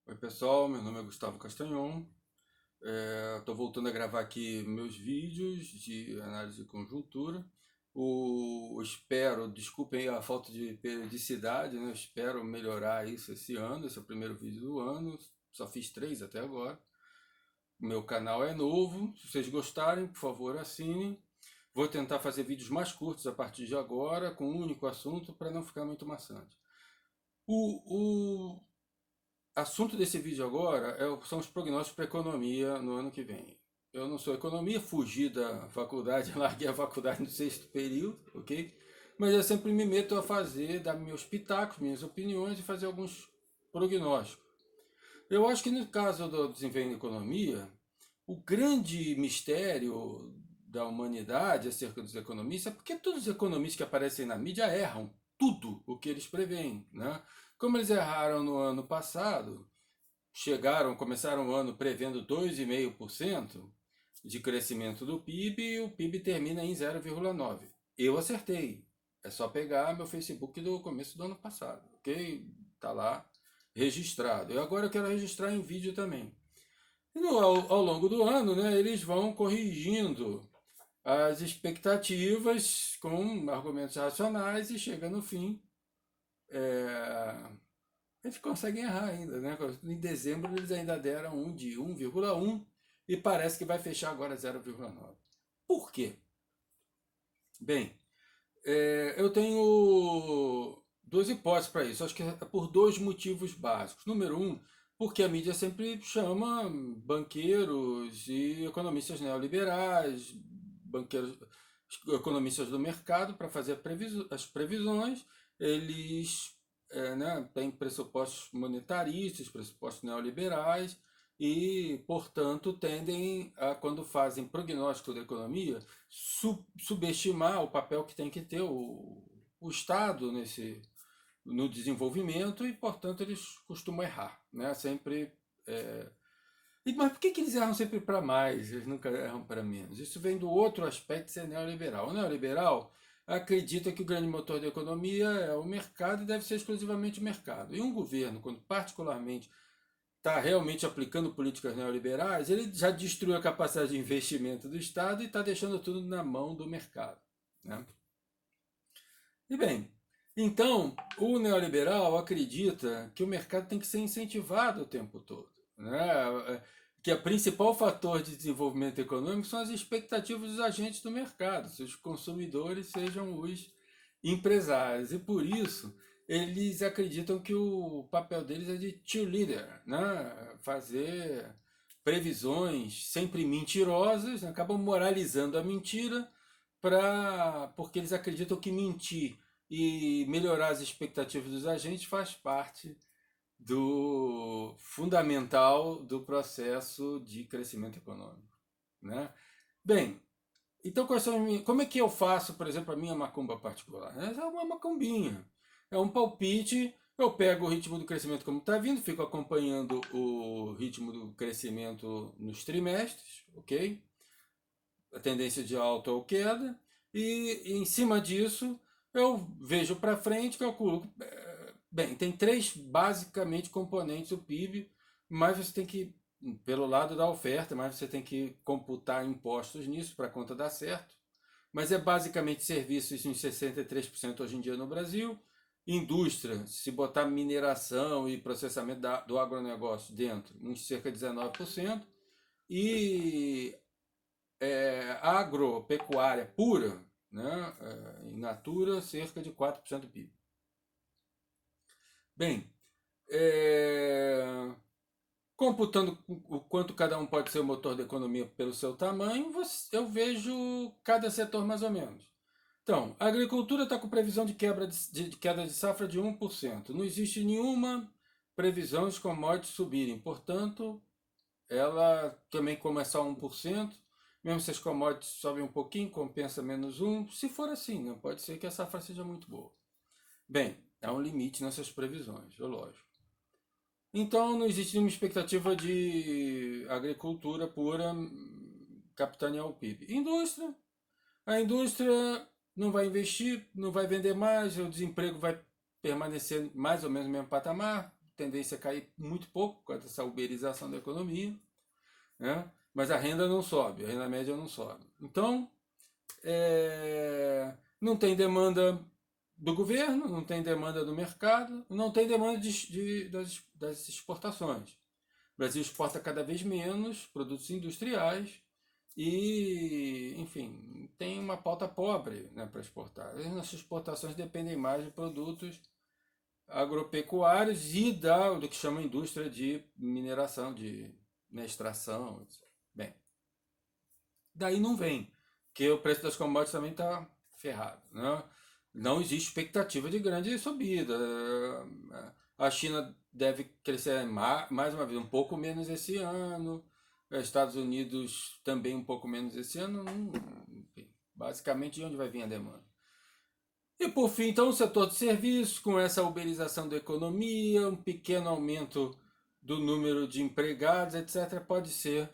Oi pessoal, meu nome é Gustavo Castanhon. Estou voltando a gravar aqui meus vídeos de análise de conjuntura. Espero, desculpem a falta de periodicidade, né? Eu espero melhorar isso esse ano. Esse é o primeiro vídeo do ano, só fiz 3 até agora. Meu canal é novo, se vocês gostarem, por favor assinem. Vou tentar fazer vídeos mais curtos a partir de agora, com um único assunto, para não ficar muito maçante. O assunto desse vídeo agora são os prognósticos para a economia no ano que vem. Eu não sou economia, fugi da faculdade, larguei a faculdade no 6º período, ok? Mas eu sempre me meto a fazer, dar meus pitacos, minhas opiniões e fazer alguns prognósticos. Eu acho que no caso do desempenho da economia, o grande mistério da humanidade acerca dos economistas é porque todos os economistas que aparecem na mídia erram tudo o que eles preveem, né? Como eles erraram no ano passado, começaram o ano prevendo 2,5% de crescimento do PIB e o PIB termina em 0,9%. Eu acertei. É só pegar meu Facebook do começo do ano passado, ok? Tá lá registrado. E agora eu quero registrar em vídeo também. E ao longo do ano, né, eles vão corrigindo as expectativas com argumentos racionais e chega no fim, eles conseguem errar ainda, né? Em dezembro eles ainda deram um de 1,1 e parece que vai fechar agora 0,9. Por quê? Bem, eu tenho duas hipóteses para isso. Acho que é por dois motivos básicos. Número um, porque a mídia sempre chama banqueiros e economistas neoliberais, banqueiros, economistas do mercado para fazer as previsões. Eles né, têm pressupostos monetaristas, pressupostos neoliberais e, portanto, tendem a, quando fazem prognóstico da economia, subestimar o papel que tem que ter o Estado no desenvolvimento e, portanto, eles costumam errar, né? Sempre. Mas por que eles erram sempre para mais? Eles nunca erram para menos. Isso vem do outro aspecto de ser neoliberal. O neoliberal acredita que o grande motor da economia é o mercado e deve ser exclusivamente o mercado. E um governo, quando particularmente está realmente aplicando políticas neoliberais, ele já destruiu a capacidade de investimento do Estado e está deixando tudo na mão do mercado, né? E bem, então o neoliberal acredita que o mercado tem que ser incentivado o tempo todo, né? Que o principal fator de desenvolvimento econômico são as expectativas dos agentes do mercado, se os consumidores sejam os empresários. E por isso eles acreditam que o papel deles é de cheerleader, né? Fazer previsões sempre mentirosas, né? Acabam moralizando a mentira porque eles acreditam que mentir e melhorar as expectativas dos agentes faz parte do fundamental do processo de crescimento econômico, né? Bem, então como é que eu faço, por exemplo, a minha macumba particular? É uma macumbinha, é um palpite. Eu pego o ritmo do crescimento como está vindo, fico acompanhando o ritmo do crescimento nos trimestres, ok? A tendência de alta ou queda, e em cima disso eu vejo para frente, calculo. Bem, tem três basicamente componentes do PIB, mas você tem que, pelo lado da oferta, mas você tem que computar impostos nisso para a conta dar certo. Mas é basicamente serviços em 63% hoje em dia no Brasil, indústria, se botar mineração e processamento do agronegócio dentro, uns cerca de 19%, e agropecuária pura, né, in natura, cerca de 4% do PIB. Bem, computando o quanto cada um pode ser o motor da economia pelo seu tamanho, eu vejo cada setor mais ou menos. Então, a agricultura está com previsão de queda de safra de 1%. Não existe nenhuma previsão de commodities subirem. Portanto, ela também como é só 1%, mesmo se as commodities sobem um pouquinho, compensa menos 1%. Se for assim, né? Pode ser que a safra seja muito boa. Bem, há um limite nessas previsões, é lógico. Então não existe nenhuma expectativa de agricultura pura capitanear o PIB. Indústria. A indústria não vai investir, não vai vender mais, o desemprego vai permanecer mais ou menos no mesmo patamar, tendência a cair muito pouco por causa dessa uberização da economia, né? Mas a renda não sobe, a renda média não sobe. Então, não tem demanda do governo, não tem demanda do mercado, não tem demanda das exportações. O Brasil exporta cada vez menos produtos industriais e, enfim, tem uma pauta pobre, né, para exportar. As nossas exportações dependem mais de produtos agropecuários e do que chama indústria de mineração, de, né, extração. Bem, daí não vem, porque o preço das commodities também está ferrado, né? Não existe expectativa de grande subida. A China deve crescer mais uma vez um pouco menos esse ano. Os Estados Unidos também um pouco menos esse ano. Enfim, basicamente, de onde vai vir a demanda? E por fim, então, o setor de serviços, com essa uberização da economia, um pequeno aumento do número de empregados, etc., pode ser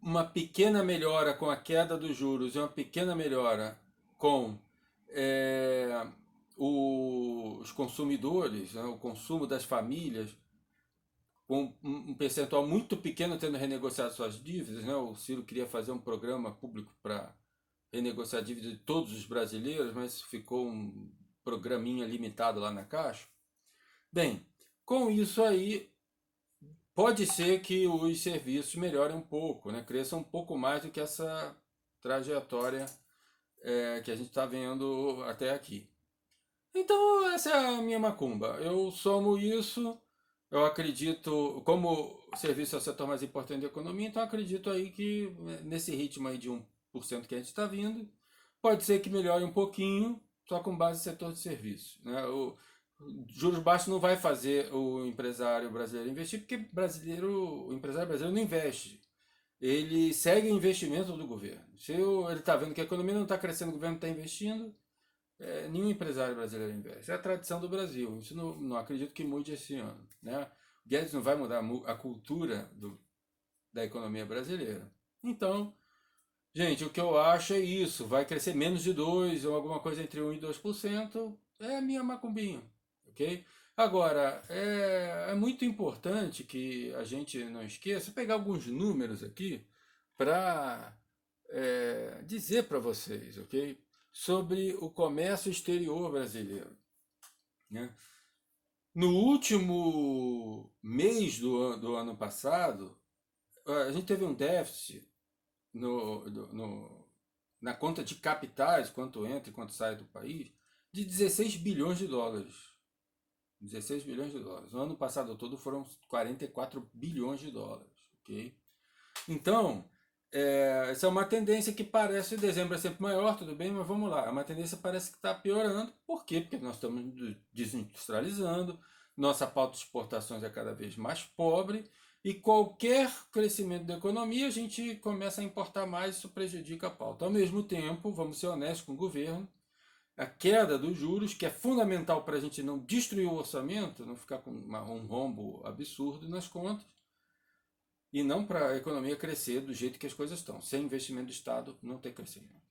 uma pequena melhora com a queda dos juros e uma pequena melhora com os consumidores, né, o consumo das famílias, com um percentual muito pequeno tendo renegociado suas dívidas. Né? O Ciro queria fazer um programa público para renegociar a dívida de todos os brasileiros, mas ficou um programinha limitado lá na Caixa. Bem, com isso aí, pode ser que os serviços melhorem um pouco, né? Cresçam um pouco mais do que essa trajetória que a gente está vendo até aqui. Então, essa é a minha macumba. Eu somo isso, eu acredito, como o serviço é o setor mais importante da economia, então acredito aí que nesse ritmo aí de 1% que a gente está vindo, pode ser que melhore um pouquinho, só com base no setor de serviço, né? O juros baixos não vai fazer o empresário brasileiro investir, porque o empresário brasileiro não investe. Ele segue o investimento do governo. Se ele está vendo que a economia não está crescendo, o governo está investindo, nenhum empresário brasileiro investe. É a tradição do Brasil. Isso não acredito que mude esse ano. Né? O Guedes não vai mudar a cultura da economia brasileira. Então, gente, o que eu acho é isso. Vai crescer menos de 2% ou alguma coisa entre 1% e 2%. É a minha macumbinha. Ok? Agora, é muito importante que a gente não esqueça, pegar alguns números aqui para dizer para vocês, ok? Sobre o comércio exterior brasileiro. Né? No último mês do ano passado, a gente teve um déficit na conta de capitais, quanto entra e quanto sai do país, de 16 bilhões de dólares. 16 bilhões de dólares. No ano passado todo foram 44 bilhões de dólares. Ok? Então, essa é uma tendência que parece, dezembro é sempre maior, tudo bem, mas vamos lá. É uma tendência que parece que está piorando. Por quê? Porque nós estamos desindustrializando, nossa pauta de exportações é cada vez mais pobre, e qualquer crescimento da economia a gente começa a importar mais, isso prejudica a pauta. Ao mesmo tempo, vamos ser honestos com o governo, a queda dos juros, que é fundamental para a gente não destruir o orçamento, não ficar com um rombo absurdo nas contas, e não para a economia crescer do jeito que as coisas estão. Sem investimento do Estado, não tem crescimento.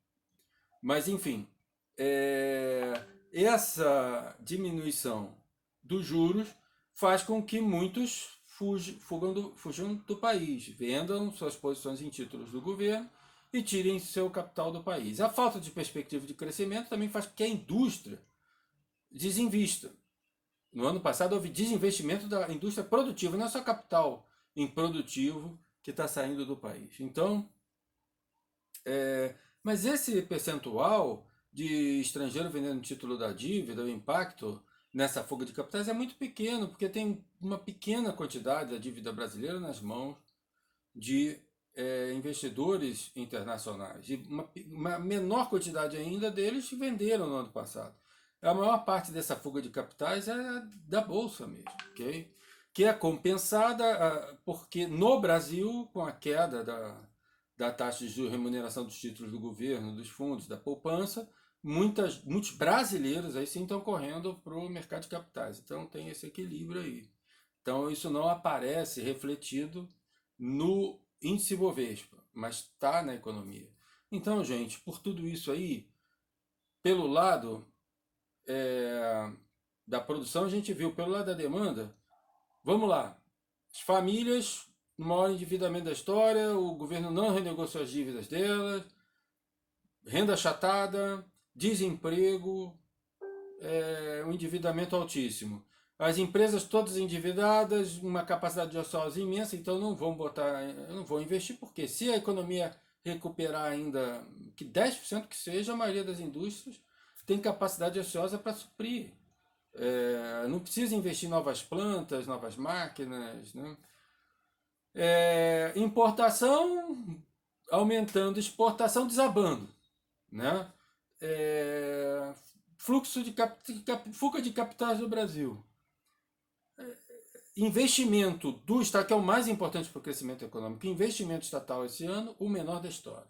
Mas, enfim, essa diminuição dos juros faz com que muitos fujam do país, vendam suas posições em títulos do governo e tirem seu capital do país. A falta de perspectiva de crescimento também faz com que a indústria desinvista. No ano passado houve desinvestimento da indústria produtiva, não é só capital improdutivo que está saindo do país. Então, mas esse percentual de estrangeiro vendendo título da dívida, o impacto nessa fuga de capitais é muito pequeno, porque tem uma pequena quantidade da dívida brasileira nas mãos de investidores internacionais. E uma menor quantidade ainda deles venderam no ano passado. A maior parte dessa fuga de capitais é da Bolsa mesmo, ok? Que é compensada porque no Brasil, com a queda da taxa de remuneração dos títulos do governo, dos fundos, da poupança, muitos brasileiros aí sim estão correndo para o mercado de capitais. Então tem esse equilíbrio aí. Então isso não aparece refletido no índice Bovespa, mas está na economia. Então, gente, por tudo isso aí, pelo lado da produção, a gente viu, pelo lado da demanda, Vamos lá. As famílias, no maior endividamento da história, o governo não renegociou as dívidas delas, renda achatada, desemprego, um endividamento altíssimo. As empresas todas endividadas, uma capacidade ociosa imensa, então não não vão investir, porque se a economia recuperar ainda que 10% que seja, a maioria das indústrias tem capacidade ociosa para suprir. Não precisa investir em novas plantas, novas máquinas. Né? Importação aumentando, exportação desabando. Né? Fluxo de fuga de capitais do Brasil. Investimento do Estado, que é o mais importante para o crescimento econômico, investimento estatal esse ano, o menor da história.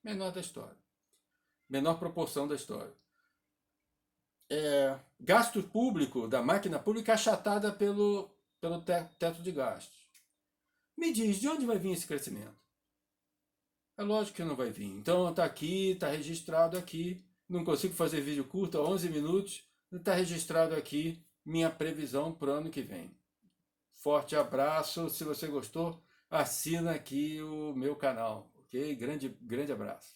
Menor da história. Menor proporção da história. Gasto público, da máquina pública achatada pelo teto de gastos. Me diz, de onde vai vir esse crescimento? É lógico que não vai vir. Então está aqui, está registrado aqui. Não consigo fazer vídeo curto, 11 minutos. Está registrado aqui minha previsão para o ano que vem. Forte abraço. Se você gostou, assina aqui o meu canal. Ok? Grande abraço.